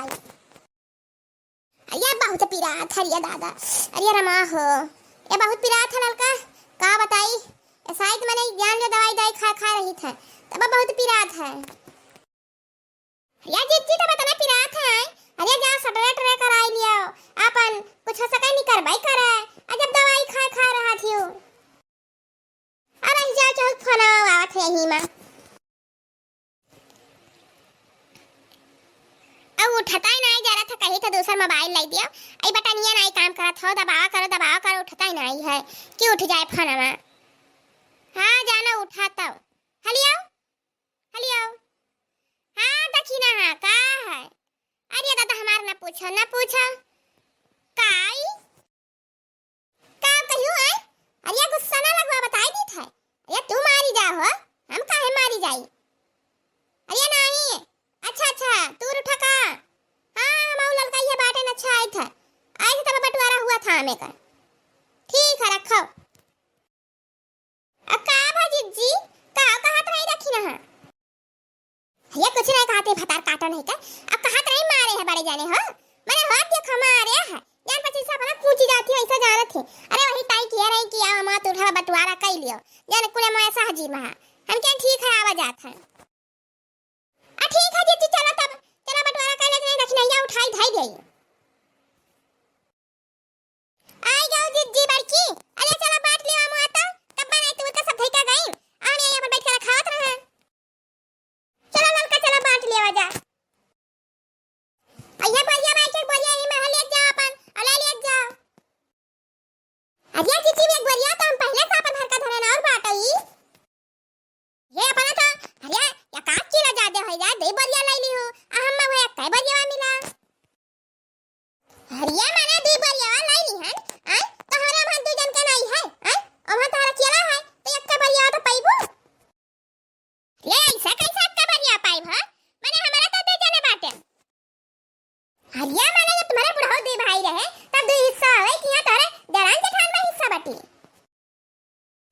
बताई। अरे बहुत पिरात है ये दादा, अरे रमा हो ये बहुत पिरात है लड़का, का बताई शायद मैंने ज्ञान ले दवाई दवाई खा रही थी तब बहुत पिरात है। या जितनी तो बताना पिरात है। अरे जा सटरे टरे कराई लियो अपन कुछ हो सके नहीं कर भाई करे जब दवाई खा रहा थी। अरे जा चल फोन आवत है यही में अब उठता ही नहीं जा रहा था, कहीं तो दूसरा मोबाइल ले दिया। आई बटनिया नहीं काम करत हो, दबावा करो उठता ही नहीं है कि उठ जाए फोन में। हाँ जाना उठा तब हलियो हाँ दखी ना हाँ का है। अरे दादा हमार ना पूछो काई का कहियो है। अरे गुस्सा ना लगवा बताई दी था। अरे तू मारी जा हो हम काहे मारी जाई। अरे नहीं अच्छा तू उठा का। हाँ हम लड़का ये बाटे न अच्छा आए थे तब बंटवारा हुआ था हमें का। ठीक है रखो का भाजी जी का हाथ नहीं रखी ना। ये कुछ नहीं कहते भतार काटो नहीं का अब हाथ नहीं मारे है बड़े जाने हो मैंने हाथ देखो मारे है जान पची सब ना पूछी जाती है ऐसा जाना थे। अरे वही टाई किया नहीं किया हम तो उठा बंटवारा कर लियो जाने कुले में ऐसा हजी में हम क्या ठीक है आवाज आता है। ठीक है जी चलो तब चलो बंटवारा कर ले नहीं रखना या उठाई धाई दे आई जाओ जी बड़की। अरे चलो बांट लियो हम आता तब बनाई तू का सब धइका गई हम यहां पर बैठ कर खावत रहे। चलो लड़का चलो बांट लियो जा अइया बढ़िया बैठ बढ़िया ही महल ले जाओ अपन अले ले जाओ। अरे जीजी एक बढ़िया तो हम पहले से अपन हर का धरन और बाटई ये अपना तो अरे या काट की ना जादे हो जा दे बढ़िया ले ली हो हम में होया काय बढ़िया मिला। हरिया माने दे बढ़िया ले ली है तो हरा हम दो जन के नहीं है और हम तारा केला है तो एक का बढ़िया तो पाइबो ये ऐसा कैसा का बढ़िया पाइब है माने हमारा तो दे जने बाटे। हरिया माने जब तुम्हारे बुढ़ाओ दे भाई रहे तब दो हिस्सा है कि यहां तारे दरान जेठान में हिस्सा बाटी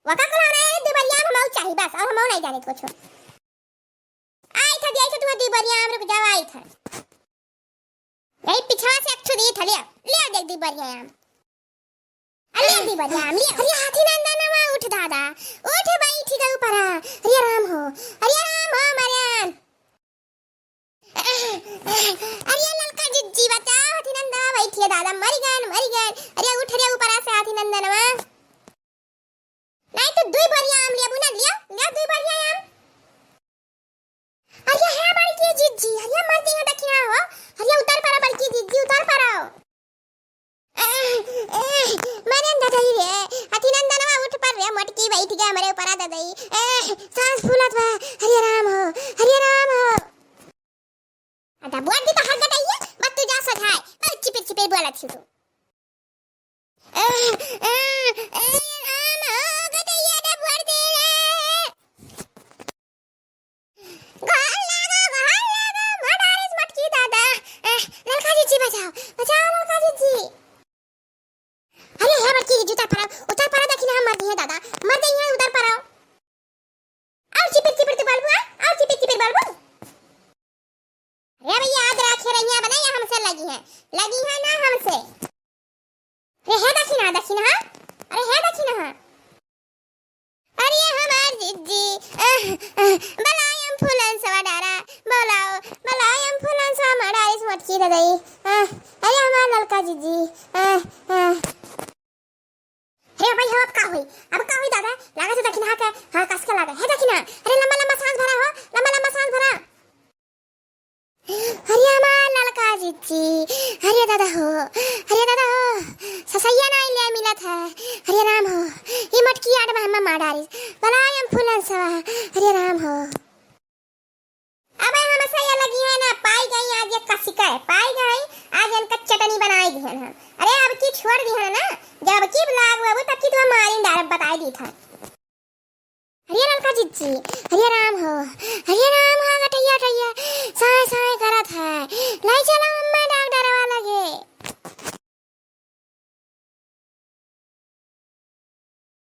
वका को रहे दे बढ़िया हम चाहिए बस और हम नहीं जाने कुछ आई था जैसे तुम्हारे दे बढ़िया हम रुक जाओ आई था नहीं पीछा से अच्छो दी था ले देख दी बढ़िया हम अरे दी बढ़िया हम ले। अरे हाथी नंदन में उठ दादा उठ बैठ गए ऊपर। अरे राम हो मरियम अरे लड़का जी बताओ हाथी नंदन बैठिए दादा मर गए। अरे उठ रे ऊपर से हाथी नंदन में नहीं तो दुई बढ़िया आम लिया बुना लिया दुई बढ़िया आम। अरे है बड़की जीजी अरे मर दिया दखिना हो अरे उतर पड़ा बड़की जीजी उतर पड़ाओ मैंने ददई रे हाथी नंदन उठ पर रे मटकी बैठ गया हमारे ऊपर ददई सांस फूलत बा। हरे राम हो अदा बुआ दी तो हट गई है मत तू जा सधाए पर चिपे बोलत छी तू लगी है ना हमसे। अरे है दखिना अरे है दखिना अरे हमार जीजी बलायम फूलन सवा डारा बोलाओ बलायम फूलन सवा मड़ा इस मटकी दे गई। अरे हमार लड़का जीजी हे भाई हो अब का हुई दादा लागा से दखिना का हां कस के लागा है दखिना। अरे लंबा सांस भरा हो लंबा सांस भरा। अरे हमार लड़का जीजी अरे दादा हो ससैया नहीं ले मिला था। अरे राम हो ये मटकी आड़ में हम माडारी बलायम फूलन सवा। अरे राम हो अब हम सैया लगी है ना पाई गई आज एक कसिका है पाई गई आज इनका चटनी बनाई दी है ना। अरे अब की छोड़ दी है ना जब की ब्लाग हुआ तब की तो मारी डायरेक्ट बताई दी था। अरे लड़का जीजी अरे राम हो गटैया साए करा था लाई चला